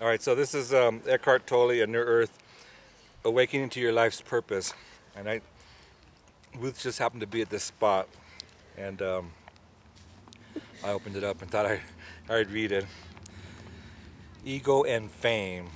All right, so this is Ekheart Tolle, A New Earth, Awakening to Your Life's Purpose. And Ruth just happened to be at this spot, and I opened it up and thought I'd read it. Ego and fame.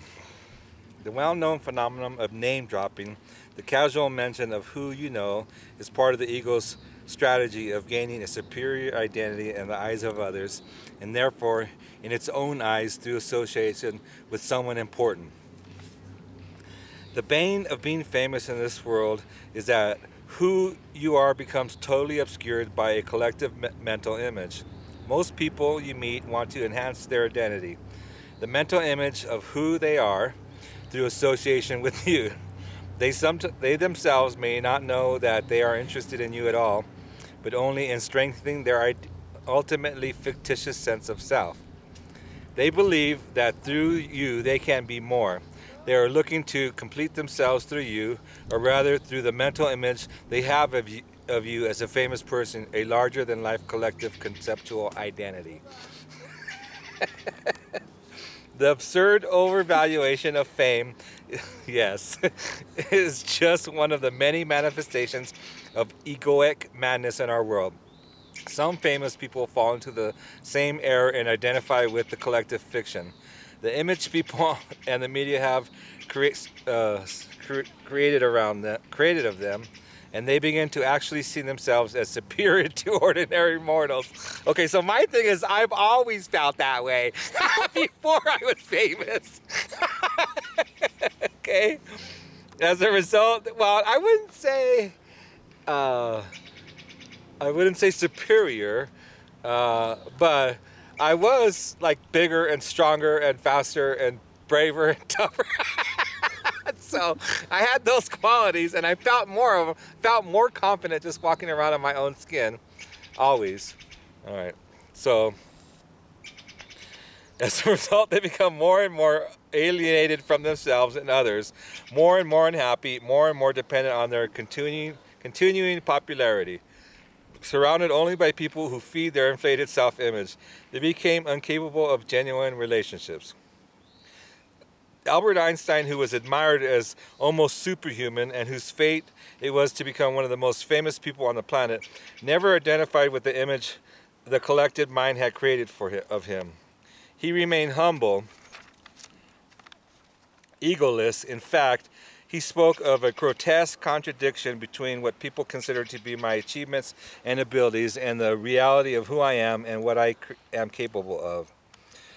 The well-known phenomenon of name-dropping, the casual mention of who you know, is part of the ego's strategy of gaining a superior identity in the eyes of others, and therefore in its own eyes through association with someone important. The bane of being famous in this world is that who you are becomes totally obscured by a collective mental image. Most people you meet want to enhance their identity, the mental image of who they are, through association with you. They themselves may not know that they are interested in you at all, but only in strengthening their ultimately fictitious sense of self. They believe that through you they can be more. They are looking to complete themselves through you, or rather through the mental image they have of you as a famous person, a larger-than-life collective conceptual identity. The absurd overvaluation of fame, yes, is just one of the many manifestations of egoic madness in our world. Some famous people fall into the same error and identify with the collective fiction. The image people and the media have created of them, and they begin to actually see themselves as superior to ordinary mortals. Okay, so my thing is, I've always felt that way before I was famous. Okay, as a result, well, I wouldn't say superior, but I was like bigger and stronger and faster and braver and tougher. So I had those qualities, and I felt more confident just walking around in my own skin, always. All right. So as a result, they become more and more alienated from themselves and others, more and more unhappy, more and more dependent on their continuing popularity. Surrounded only by people who feed their inflated self-image, they became incapable of genuine relationships. Albert Einstein, who was admired as almost superhuman and whose fate it was to become one of the most famous people on the planet, never identified with the image the collected mind had created of him. He remained humble, egoless. In fact, he spoke of a grotesque contradiction between what people consider to be my achievements and abilities and the reality of who I am and what I am capable of.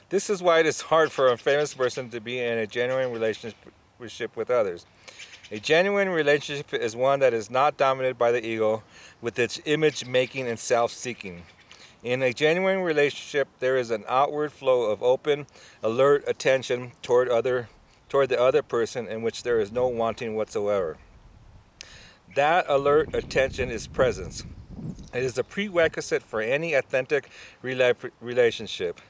This is why it is hard for a famous person to be in a genuine relationship with others. A genuine relationship is one that is not dominated by the ego with its image-making and self-seeking. In a genuine relationship, there is an outward flow of open, alert attention toward the other person in which there is no wanting whatsoever. That alert attention is presence. It is a prerequisite for any authentic relationship.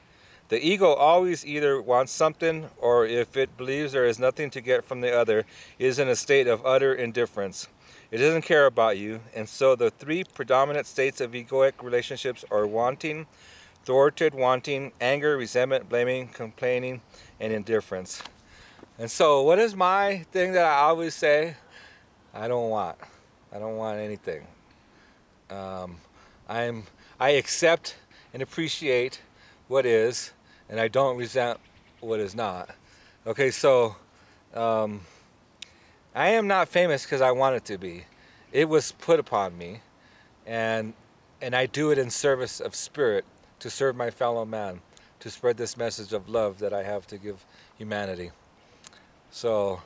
The ego always either wants something, or if it believes there is nothing to get from the other, is in a state of utter indifference. It doesn't care about you, and so the three predominant states of egoic relationships are wanting, thwarted wanting, anger, resentment, blaming, complaining, and indifference. And so what is my thing that I always say? I don't want anything. I accept and appreciate what is, and I don't resent what is not. Okay, so I am not famous because I want it to be. It was put upon me, and I do it in service of spirit, to serve my fellow man, to spread this message of love that I have to give humanity. So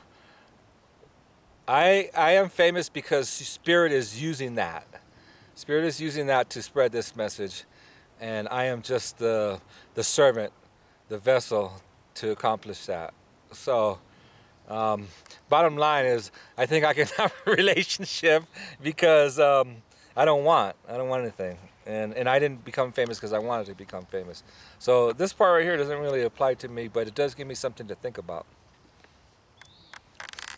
I am famous because Spirit is using that. Spirit is using that to spread this message, and I am just the servant, the vessel to accomplish that. So bottom line is, I think I can have a relationship because I don't want anything. And I didn't become famous because I wanted to become famous. So this part right here doesn't really apply to me, but it does give me something to think about.